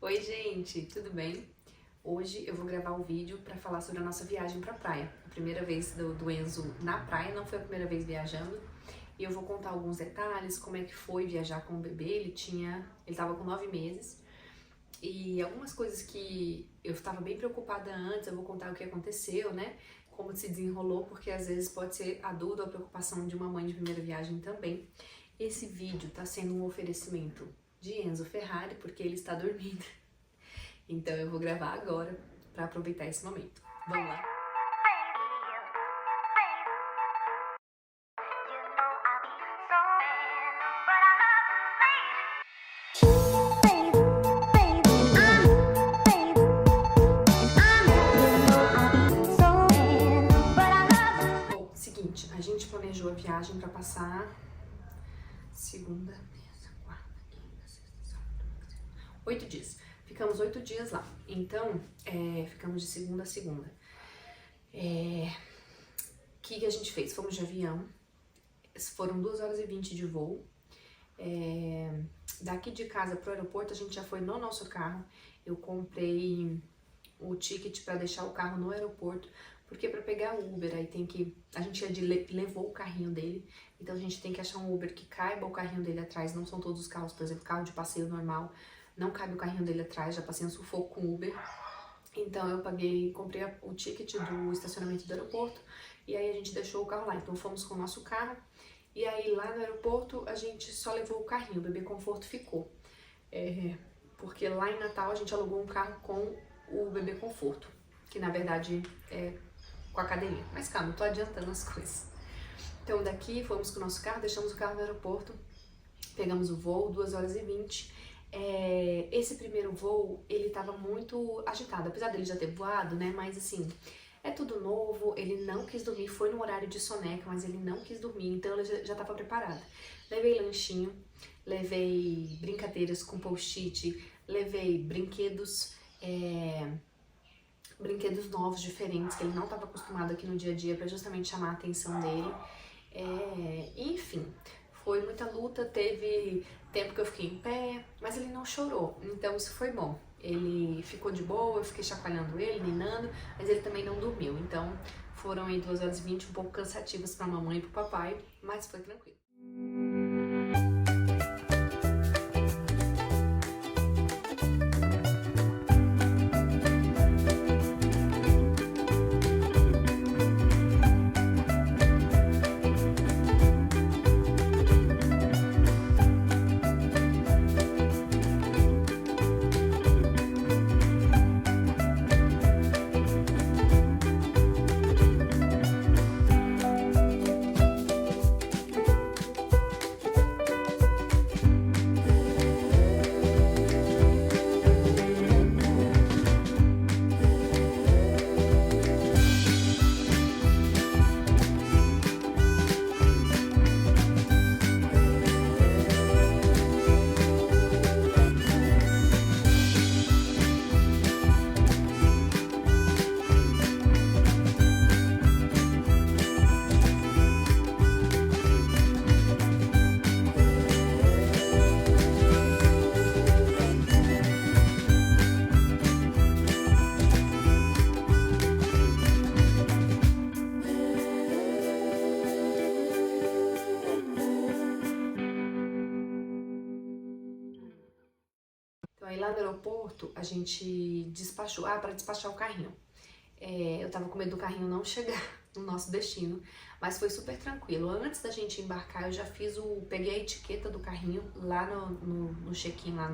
Oi gente, tudo bem? Hoje eu vou gravar um vídeo para falar sobre a nossa viagem para a praia. A primeira vez do Enzo na praia, não foi a primeira vez viajando. E eu vou contar alguns detalhes, como é que foi viajar com o bebê. Ele estava com 9 meses. E algumas coisas que eu estava bem preocupada antes, eu vou contar o que aconteceu, né? Como se desenrolou, porque às vezes pode ser a dúvida ou a preocupação de uma mãe de primeira viagem também. Esse vídeo está sendo um oferecimento de Enzo Ferrari, porque ele está dormindo. Então eu vou gravar agora para aproveitar esse momento. Vamos lá? Bom, seguinte, a gente planejou a viagem para passar segunda, terça, quarta, quinta, sexta, sábado, 8 dias. Ficamos 8 dias lá, então ficamos de segunda a segunda. O que a gente fez? Fomos de avião, foram 2 horas e 20 de voo. Daqui de casa pro aeroporto a gente já foi no nosso carro. Eu comprei o ticket para deixar o carro no aeroporto, porque para pegar o Uber aí a gente levou o carrinho dele, então a gente tem que achar um Uber que caiba o carrinho dele atrás. Não são todos os carros, por exemplo, carro de passeio normal, não cabe o carrinho dele atrás, já passei um sufoco com o Uber. Então eu comprei o ticket do estacionamento do aeroporto e aí a gente deixou o carro lá. Então fomos com o nosso carro e aí lá no aeroporto a gente só levou o carrinho, o bebê conforto ficou. Porque lá em Natal a gente alugou um carro com o bebê conforto, que na verdade é com a cadeirinha. Mas calma, eu tô adiantando as coisas. Então daqui fomos com o nosso carro, deixamos o carro no aeroporto, pegamos o voo, 2 horas e 20. Esse primeiro voo, ele tava muito agitado, apesar dele já ter voado, né, mas assim, é tudo novo, ele não quis dormir, foi no horário de soneca, mas ele não quis dormir, então ele já tava preparado. Levei lanchinho, levei brincadeiras com post-it, levei brinquedos novos, diferentes, que ele não estava acostumado aqui no dia a dia, para justamente chamar a atenção dele. Enfim, foi muita luta, teve tempo que eu fiquei em pé, mas ele não chorou, então isso foi bom. Ele ficou de boa, eu fiquei chacoalhando ele, ninando, mas ele também não dormiu. Então foram aí 2 horas e 20, um pouco cansativas para a mamãe e para o papai, mas foi tranquilo. Então aí lá no aeroporto a gente despachou, para despachar o carrinho. Eu tava com medo do carrinho não chegar no nosso destino, mas foi super tranquilo. Antes da gente embarcar eu já peguei a etiqueta do carrinho lá no check-in, lá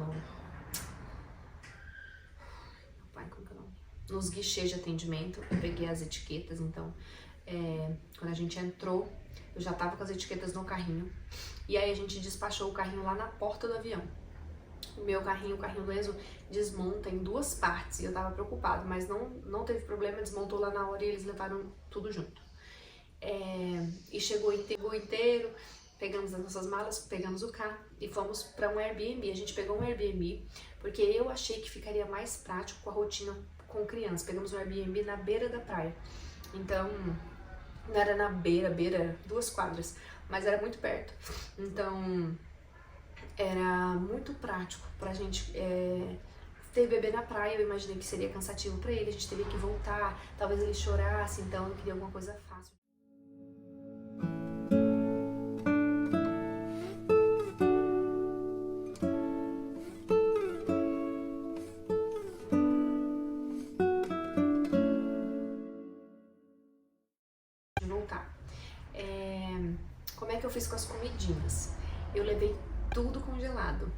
nos guichês de atendimento. Eu peguei as etiquetas, então quando a gente entrou eu já tava com as etiquetas no carrinho. E aí a gente despachou o carrinho lá na porta do avião. O meu carrinho, o carrinho do Enzo, desmonta em 2 partes e eu tava preocupada, mas não teve problema, desmontou lá na hora e eles levaram tudo junto. E chegou inteiro, pegamos as nossas malas, pegamos o carro e fomos para um Airbnb. A gente pegou um Airbnb porque eu achei que ficaria mais prático com a rotina com criança. Pegamos um Airbnb na beira da praia, então não era na beira, 2 quadras, mas era muito perto, então era muito prático pra gente ter bebê na praia, eu imaginei que seria cansativo pra ele, a gente teria que voltar, talvez ele chorasse, então eu queria alguma coisa fácil. De voltar. Como é que eu fiz com as comidinhas? Eu levei tudo congelado.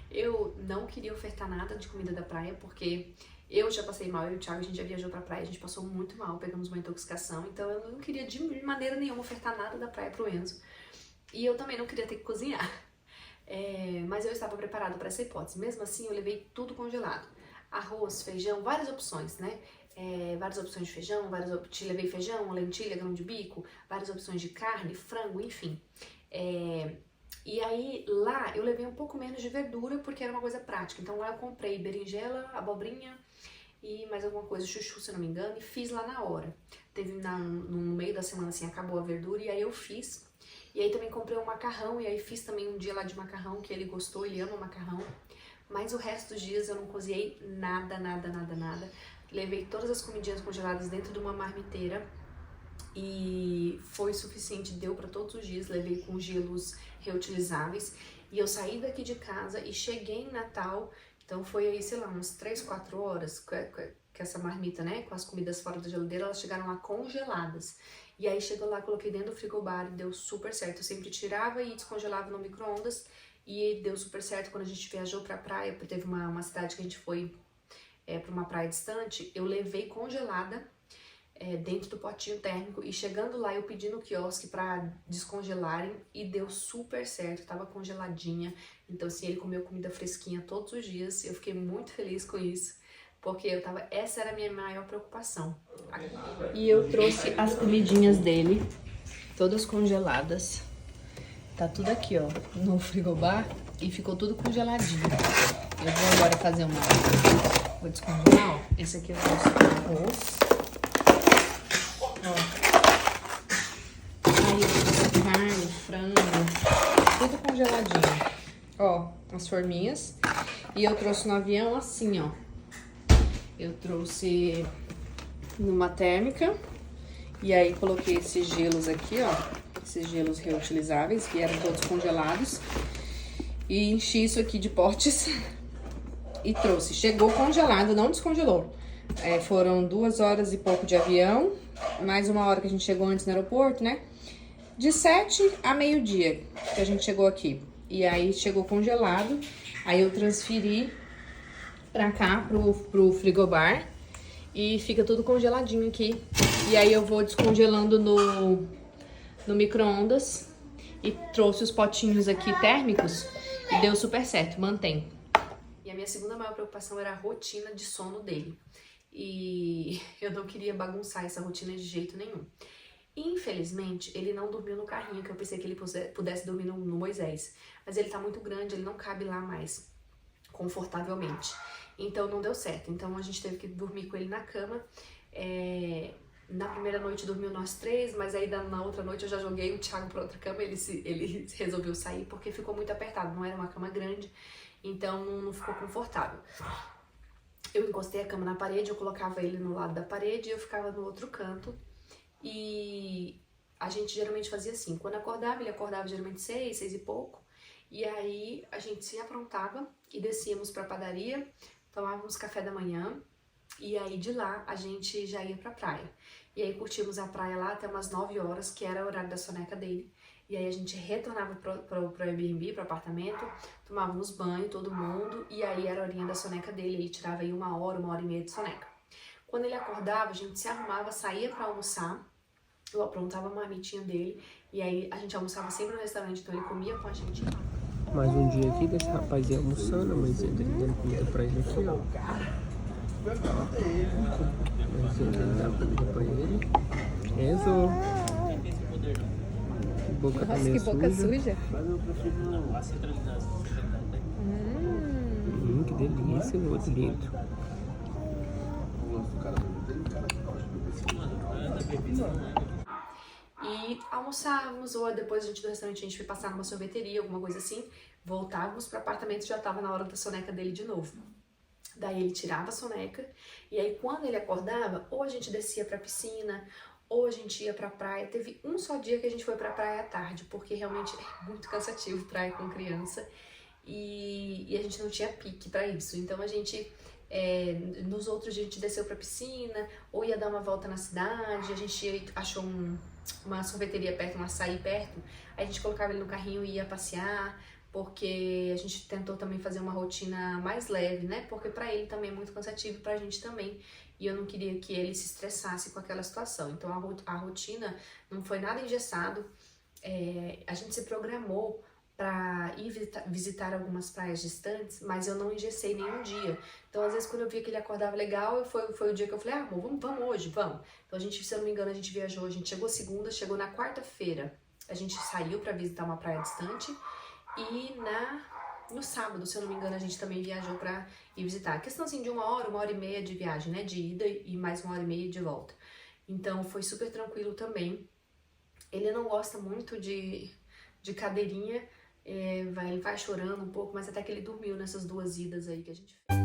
Eu não queria ofertar nada de comida da praia, porque eu já passei mal, eu e o Thiago, a gente já viajou pra praia, a gente passou muito mal, pegamos uma intoxicação, então eu não queria de maneira nenhuma ofertar nada da praia pro Enzo. E eu também não queria ter que cozinhar. Mas eu estava preparada para essa hipótese. Mesmo assim, eu levei tudo congelado. Arroz, feijão, várias opções, né? Várias opções de feijão, levei feijão, lentilha, grão de bico, várias opções de carne, frango, enfim. E aí, lá, eu levei um pouco menos de verdura, porque era uma coisa prática. Então, lá eu comprei berinjela, abobrinha e mais alguma coisa, chuchu, se não me engano, e fiz lá na hora. No meio da semana, assim, acabou a verdura, e aí eu fiz. E aí também comprei um macarrão, e aí fiz também um dia lá de macarrão, que ele gostou, ele ama macarrão. Mas o resto dos dias eu não cozinhei nada, nada, nada, nada. Levei todas as comidinhas congeladas dentro de uma marmiteira. E foi suficiente, deu para todos os dias, levei com gelos reutilizáveis. E eu saí daqui de casa e cheguei em Natal, então foi aí, sei lá, uns 3, 4 horas com essa marmita, né, com as comidas fora da geladeira, elas chegaram lá congeladas. E aí chegou lá, coloquei dentro do frigobar e deu super certo. Eu sempre tirava e descongelava no micro-ondas e deu super certo. Quando a gente viajou pra praia, porque teve uma cidade que a gente foi pra uma praia distante, eu levei congelada dentro do potinho térmico e chegando lá eu pedi no quiosque pra descongelarem e deu super certo, tava congeladinha. Então assim, ele comeu comida fresquinha todos os dias, eu fiquei muito feliz com isso, porque essa era a minha maior preocupação. E eu trouxe as comidinhas dele, todas congeladas, tá tudo aqui ó, no frigobar e ficou tudo congeladinho. Eu vou agora fazer vou descongelar, ó, esse aqui eu trouxe arroz. Aí, carne, frango, tudo congeladinho. Ó, as forminhas. E eu trouxe no avião assim, ó. Eu trouxe numa térmica. E aí coloquei esses gelos aqui, ó. Esses gelos reutilizáveis, que eram todos congelados. E enchi isso aqui de potes. E trouxe. Chegou congelado, não descongelou. Foram 2 horas e pouco de avião. Mais 1 hora que a gente chegou antes no aeroporto, né? De 7 a meio-dia que a gente chegou aqui. E aí chegou congelado. Aí eu transferi pra cá, pro frigobar. E fica tudo congeladinho aqui. E aí eu vou descongelando no micro-ondas. E trouxe os potinhos aqui térmicos. E deu super certo, mantém. E a minha segunda maior preocupação era a rotina de sono dele. E eu não queria bagunçar essa rotina de jeito nenhum. Infelizmente, ele não dormiu no carrinho, que eu pensei que ele pudesse dormir no Moisés. Mas ele tá muito grande, ele não cabe lá mais, confortavelmente. Então não deu certo. Então a gente teve que dormir com ele na cama. Na primeira noite dormiu nós 3, mas aí na outra noite eu já joguei o Thiago pra outra cama. Ele resolveu sair porque ficou muito apertado, não era uma cama grande, então não ficou confortável. Eu encostei a cama na parede, eu colocava ele no lado da parede e eu ficava no outro canto. E a gente geralmente fazia assim, quando acordava, ele acordava geralmente 6, 6 e pouco. E aí a gente se aprontava e descíamos pra padaria, tomávamos café da manhã. E aí de lá a gente já ia pra praia. E aí curtimos a praia lá até umas 9 horas, que era o horário da soneca dele. E aí a gente retornava pro Airbnb, pro apartamento, tomávamos banho, todo mundo, e aí era a horinha da soneca dele, ele tirava aí 1 hora, 1h30 de soneca. Quando ele acordava, a gente se arrumava, saía pra almoçar, eu aprontava a marmitinha dele, e aí a gente almoçava sempre no restaurante, então ele comia com a gente lá. Mais um dia aqui desse rapaz ia almoçando, a mãezinha dele dando comida pra ele aqui, ó. A mãezinha dele dá comida pra ele. Enzo. Boca. Nossa, também que boca suja. Mas eu prefiro a centralização. Que delícia, meu outro lindo. E almoçávamos, ou depois a gente do restaurante a gente foi passar numa sorveteria, alguma coisa assim, voltávamos pro apartamento e já tava na hora da soneca dele de novo. Daí ele tirava a soneca, e aí quando ele acordava, ou a gente descia pra piscina, ou a gente ia pra praia. Teve um só dia que a gente foi pra praia à tarde, porque realmente é muito cansativo praia com criança, e a gente não tinha pique pra isso. Então a gente, nos outros dias a gente desceu pra piscina, ou ia dar uma volta na cidade, a gente achou uma sorveteria perto, um açaí perto, aí a gente colocava ele no carrinho e ia passear, porque a gente tentou também fazer uma rotina mais leve, né? Porque pra ele também é muito cansativo, pra gente também. E eu não queria que ele se estressasse com aquela situação. Então a rotina não foi nada engessado. A gente se programou pra ir visitar algumas praias distantes, mas eu não engessei nenhum dia. Então às vezes quando eu via que ele acordava legal, foi o dia que eu falei, amor, vamos hoje, vamos. Então a gente, se eu não me engano, a gente viajou, a gente chegou segunda, chegou na quarta-feira. A gente saiu pra visitar uma praia distante. E no sábado, se eu não me engano, a gente também viajou pra ir visitar. A questão assim de 1 hora e meia de viagem, né? De ida e mais 1 hora e meia de volta. Então foi super tranquilo também. Ele não gosta muito de cadeirinha, ele vai chorando um pouco, mas até que ele dormiu nessas 2 idas aí que a gente fez.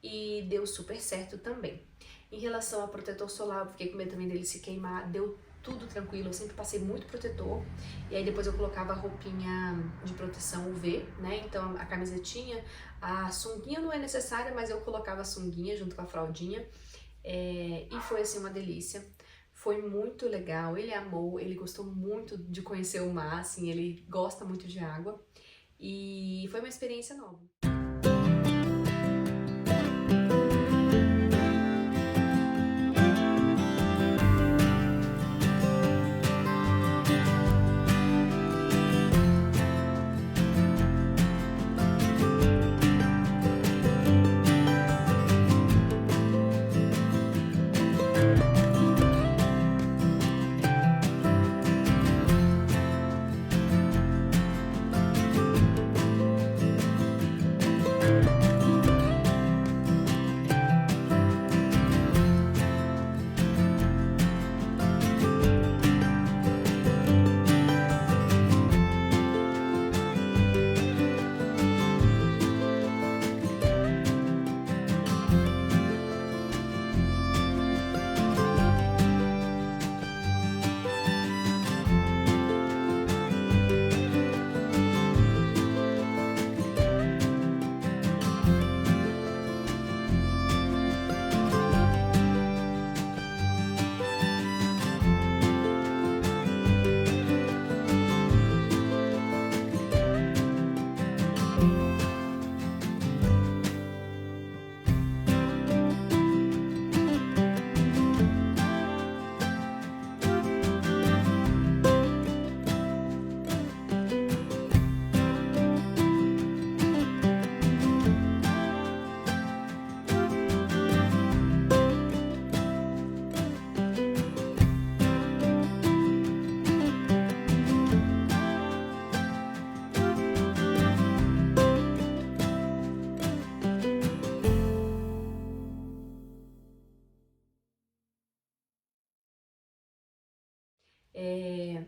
E deu super certo também. Em relação ao protetor solar, eu fiquei com medo também dele se queimar, deu tudo tranquilo, eu sempre passei muito protetor, e aí depois eu colocava a roupinha de proteção UV, né, então a camisetinha, a sunguinha não é necessária, mas eu colocava a sunguinha junto com a fraldinha, e foi assim uma delícia, foi muito legal, ele amou, ele gostou muito de conhecer o mar, assim, ele gosta muito de água, e foi uma experiência nova.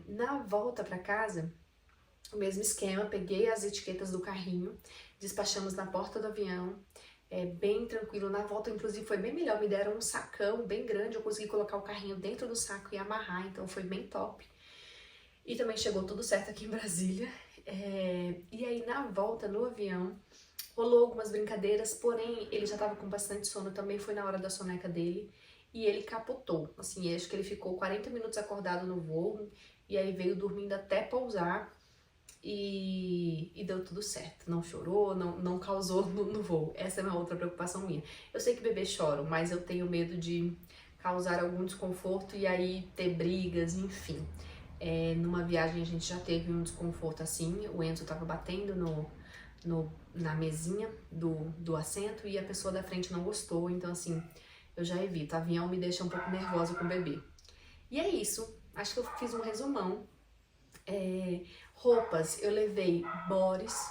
Na volta para casa, o mesmo esquema, peguei as etiquetas do carrinho, despachamos na porta do avião, bem tranquilo. Na volta, inclusive, foi bem melhor, me deram um sacão bem grande, eu consegui colocar o carrinho dentro do saco e amarrar, então foi bem top. E também chegou tudo certo aqui em Brasília. E aí, na volta, no avião, rolou algumas brincadeiras, porém, ele já tava com bastante sono, também foi na hora da soneca dele, e ele capotou. Assim, acho que ele ficou 40 minutos acordado no voo, e aí veio dormindo até pousar, e deu tudo certo. Não chorou, não causou no voo. Essa é uma outra preocupação minha. Eu sei que bebês choram, mas eu tenho medo de causar algum desconforto e aí ter brigas, enfim. Numa viagem a gente já teve um desconforto assim, o Enzo tava batendo na mesinha do assento e a pessoa da frente não gostou, então assim, eu já evito. Avião me deixa um pouco nervosa com o bebê. E é isso, acho que eu fiz um resumão. Roupas, eu levei bores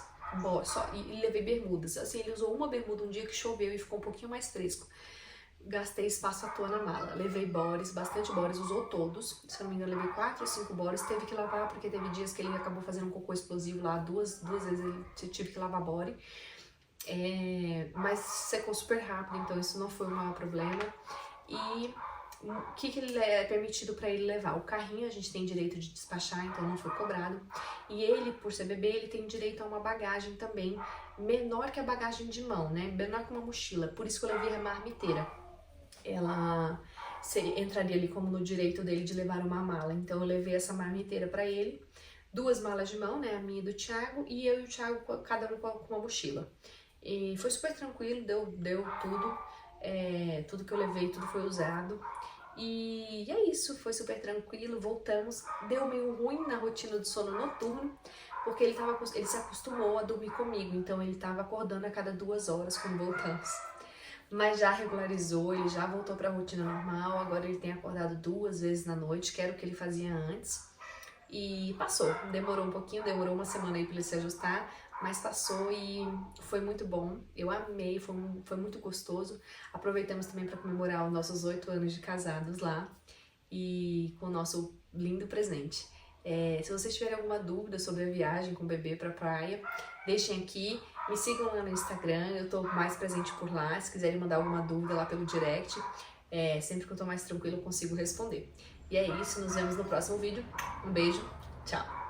e levei bermudas. Assim, ele usou uma bermuda um dia que choveu e ficou um pouquinho mais fresco. Gastei espaço à toa na mala. Levei bores, bastante bores, usou todos. Se eu não me engano, levei 4 ou 5 bores. Teve que lavar porque teve dias que ele acabou fazendo um cocô explosivo lá. Duas vezes ele tive que lavar bore. Mas secou super rápido, então isso não foi um maior problema. E o que ele é permitido para ele levar? O carrinho a gente tem direito de despachar, então não foi cobrado. E ele, por ser bebê, ele tem direito a uma bagagem também menor que a bagagem de mão, né? Menor que uma mochila. Por isso que eu levei a marmiteira. Ela entraria ali como no direito dele de levar uma mala. Então eu levei essa marmiteira para ele, 2 malas de mão, né, a minha e do Thiago, e eu e o Thiago cada um com uma mochila. E foi super tranquilo, deu tudo, tudo que eu levei, tudo foi usado. E é isso, foi super tranquilo, voltamos. Deu meio ruim na rotina do sono noturno, porque ele se acostumou a dormir comigo, então ele estava acordando a cada 2 horas quando voltamos. Mas já regularizou, ele já voltou para a rotina normal, agora ele tem acordado 2 vezes na noite, que era o que ele fazia antes. E passou, demorou um pouquinho, demorou uma semana aí para ele se ajustar, mas passou e foi muito bom. Eu amei, foi muito gostoso. Aproveitamos também para comemorar os nossos 8 anos de casados lá e com o nosso lindo presente. Se vocês tiverem alguma dúvida sobre a viagem com o bebê para a praia, deixem aqui. Me sigam lá no Instagram, eu tô mais presente por lá. Se quiserem mandar alguma dúvida lá pelo direct, sempre que eu tô mais tranquila eu consigo responder. E é isso, nos vemos no próximo vídeo. Um beijo, tchau!